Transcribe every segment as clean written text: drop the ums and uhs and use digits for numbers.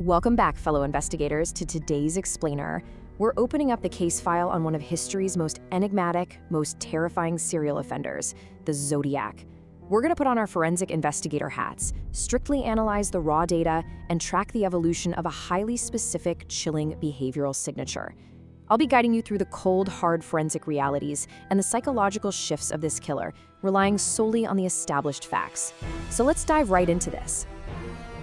Welcome back, fellow investigators, to today's Explainer. We're opening up the case file on one of history's most enigmatic, most terrifying serial offenders, the Zodiac. We're going to put on our forensic investigator hats, strictly analyze the raw data, and track the evolution of a highly specific, chilling behavioral signature. I'll be guiding you through the cold, hard forensic realities and the psychological shifts of this killer, relying solely on the established facts. So let's dive right into this.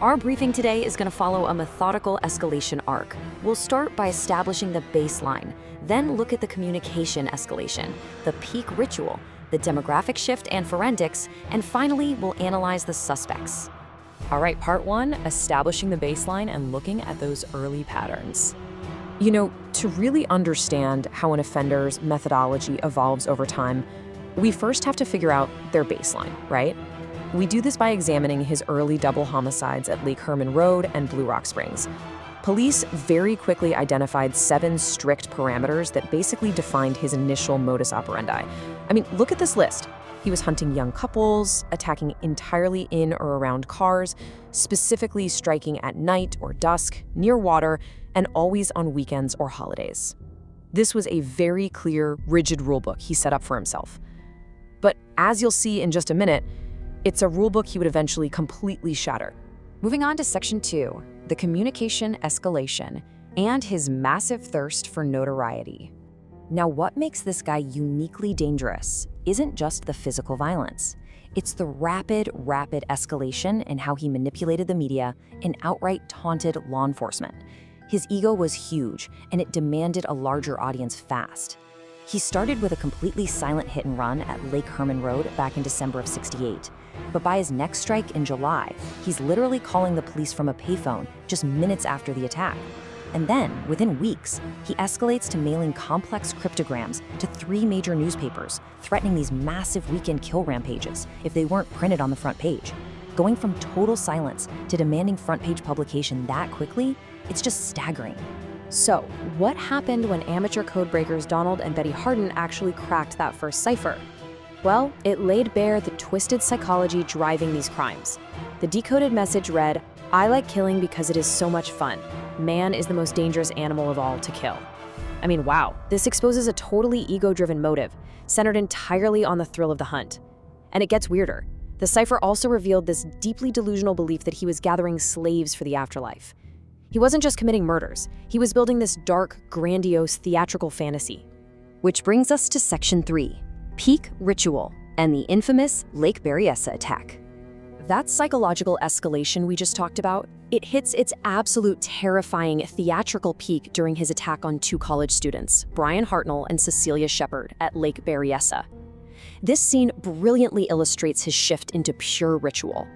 Our briefing today is going to follow a methodical escalation arc. We'll start by establishing the baseline, then look at the communication escalation, the peak ritual, the demographic shift and forensics, and finally, we'll analyze the suspects. All right, part one, establishing the baseline and looking at those early patterns. You know, to really understand how an offender's methodology evolves over time, we first have to figure out their baseline, right? We do this by examining his early double homicides at Lake Herman Road and Blue Rock Springs. Police very quickly identified 7 strict parameters that basically defined his initial modus operandi. I mean, look at this list. He was hunting young couples, attacking entirely in or around cars, specifically striking at night or dusk, near water, and always on weekends or holidays. This was a very clear, rigid rulebook he set up for himself. But as you'll see in just a minute, it's a rulebook he would eventually completely shatter. Moving on to Section 2, the communication escalation and his massive thirst for notoriety. Now, what makes this guy uniquely dangerous isn't just the physical violence. It's the rapid escalation in how he manipulated the media and outright taunted law enforcement. His ego was huge, and it demanded a larger audience fast. He started with a completely silent hit and run at Lake Herman Road back in December of '68. But by his next strike in July, he's literally calling the police from a payphone just minutes after the attack. And then, within weeks, he escalates to mailing complex cryptograms to 3 major newspapers, threatening these massive weekend kill rampages if they weren't printed on the front page. Going from total silence to demanding front-page publication that quickly, it's just staggering. So, what happened when amateur codebreakers Donald and Betty Harden actually cracked that first cipher? Well, it laid bare the twisted psychology driving these crimes. The decoded message read, "I like killing because it is so much fun. Man is the most dangerous animal of all to kill." I mean, wow, this exposes a totally ego-driven motive, centered entirely on the thrill of the hunt. And it gets weirder. The cipher also revealed this deeply delusional belief that he was gathering slaves for the afterlife. He wasn't just committing murders, he was building this dark, grandiose, theatrical fantasy. Which brings us to Section 3, peak ritual and the infamous Lake Berryessa attack. That psychological escalation we just talked about, it hits its absolute terrifying theatrical peak during his attack on 2 college students, Brian Hartnell and Cecilia Shepard, at Lake Berryessa. This scene brilliantly illustrates his shift into pure ritual.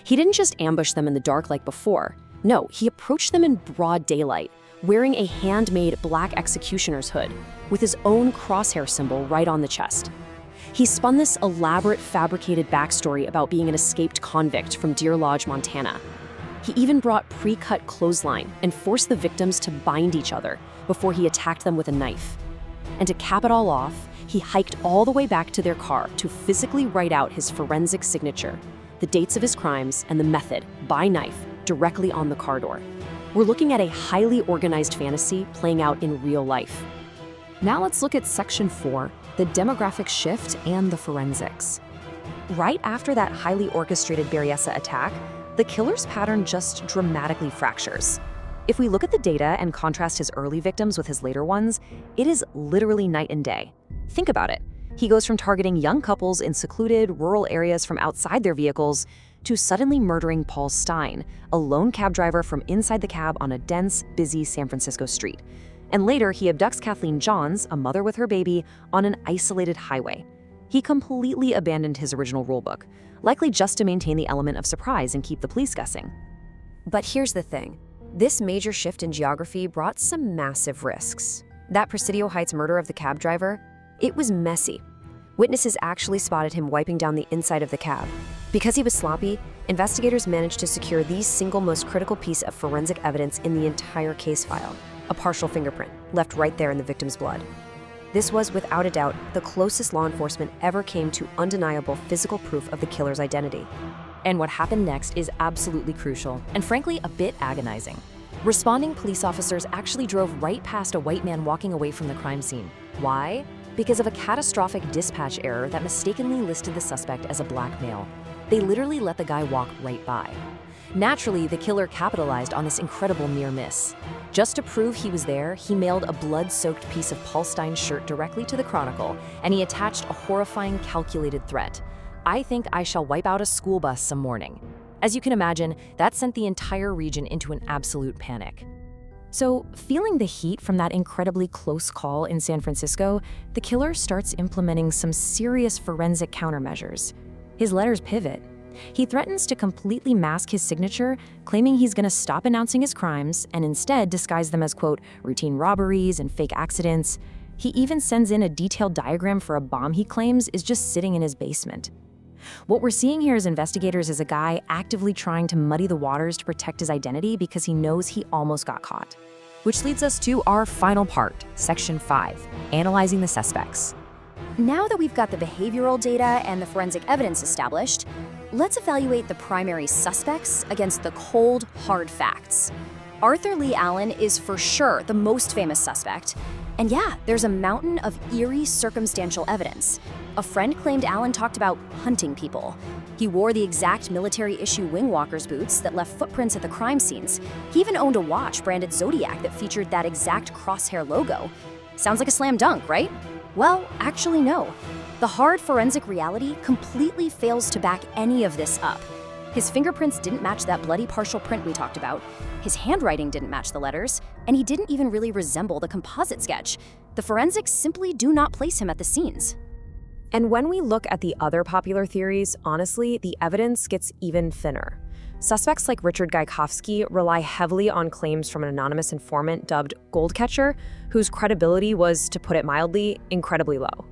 He didn't just ambush them in the dark like before. No, he approached them in broad daylight, wearing a handmade black executioner's hood, with his own crosshair symbol right on the chest. He spun this elaborate, fabricated backstory about being an escaped convict from Deer Lodge, Montana. He even brought pre-cut clothesline and forced the victims to bind each other before he attacked them with a knife. And to cap it all off, he hiked all the way back to their car to physically write out his forensic signature, the dates of his crimes, and the method, by knife, directly on the car door. We're looking at a highly organized fantasy playing out in real life. Now let's look at Section 4, the demographic shift and the forensics. Right after that highly orchestrated Berryessa attack, the killer's pattern just dramatically fractures. If we look at the data and contrast his early victims with his later ones, it is literally night and day. Think about it. He goes from targeting young couples in secluded, rural areas from outside their vehicles to suddenly murdering Paul Stein, a lone cab driver from inside the cab on a dense, busy San Francisco street. And later, he abducts Kathleen Johns, a mother with her baby, on an isolated highway. He completely abandoned his original rulebook, likely just to maintain the element of surprise and keep the police guessing. But here's the thing. This major shift in geography brought some massive risks. That Presidio Heights murder of the cab driver, it was messy. Witnesses actually spotted him wiping down the inside of the cab. Because he was sloppy, investigators managed to secure the single most critical piece of forensic evidence in the entire case file, a partial fingerprint, left right there in the victim's blood. This was, without a doubt, the closest law enforcement ever came to undeniable physical proof of the killer's identity. And what happened next is absolutely crucial, and frankly, a bit agonizing. Responding police officers actually drove right past a white man walking away from the crime scene. Why? Because of a catastrophic dispatch error that mistakenly listed the suspect as a black male. They literally let the guy walk right by. Naturally, the killer capitalized on this incredible near miss. Just to prove he was there, he mailed a blood-soaked piece of Paul Stein's shirt directly to the Chronicle, and he attached a horrifying, calculated threat. "I think I shall wipe out a school bus some morning." As you can imagine, that sent the entire region into an absolute panic. So, feeling the heat from that incredibly close call in San Francisco, the killer starts implementing some serious forensic countermeasures. His letters pivot. He threatens to completely mask his signature, claiming he's going to stop announcing his crimes and instead disguise them as, quote, routine robberies and fake accidents. He even sends in a detailed diagram for a bomb he claims is just sitting in his basement. What we're seeing here as investigators is a guy actively trying to muddy the waters to protect his identity because he knows he almost got caught. Which leads us to our final part, Section 5, Analyzing the Suspects. Now that we've got the behavioral data and the forensic evidence established, let's evaluate the primary suspects against the cold, hard facts. Arthur Lee Allen is for sure the most famous suspect. And yeah, there's a mountain of eerie circumstantial evidence. A friend claimed Allen talked about hunting people. He wore the exact military-issue wingwalker's boots that left footprints at the crime scenes. He even owned a watch branded Zodiac that featured that exact crosshair logo. Sounds like a slam dunk, right? Well, actually no. The hard forensic reality completely fails to back any of this up. His fingerprints didn't match that bloody partial print we talked about. His handwriting didn't match the letters, and he didn't even really resemble the composite sketch. The forensics simply do not place him at the scenes. And when we look at the other popular theories, honestly, the evidence gets even thinner. Suspects like Richard Gajkowski rely heavily on claims from an anonymous informant dubbed Goldcatcher, whose credibility was, to put it mildly, incredibly low.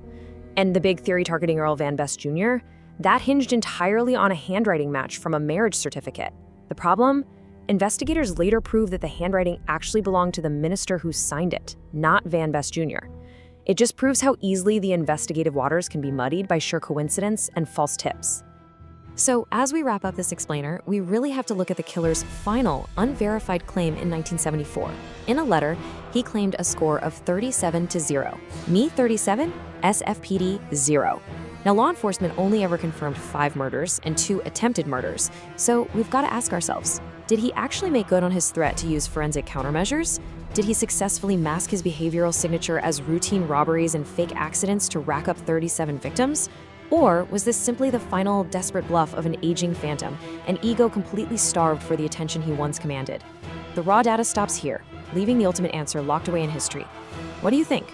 And the big theory targeting Earl Van Best Jr., that hinged entirely on a handwriting match from a marriage certificate. The problem? Investigators later proved that the handwriting actually belonged to the minister who signed it, not Van Best Jr. It just proves how easily the investigative waters can be muddied by sheer coincidence and false tips. So, as we wrap up this explainer, we really have to look at the killer's final, unverified claim in 1974. In a letter, he claimed a score of 37-0. Me 37, SFPD 0. Now, law enforcement only ever confirmed 5 murders and 2 attempted murders, so we've got to ask ourselves, did he actually make good on his threat to use forensic countermeasures? Did he successfully mask his behavioral signature as routine robberies and fake accidents to rack up 37 victims? Or was this simply the final desperate bluff of an aging phantom, an ego completely starved for the attention he once commanded? The raw data stops here, leaving the ultimate answer locked away in history. What do you think?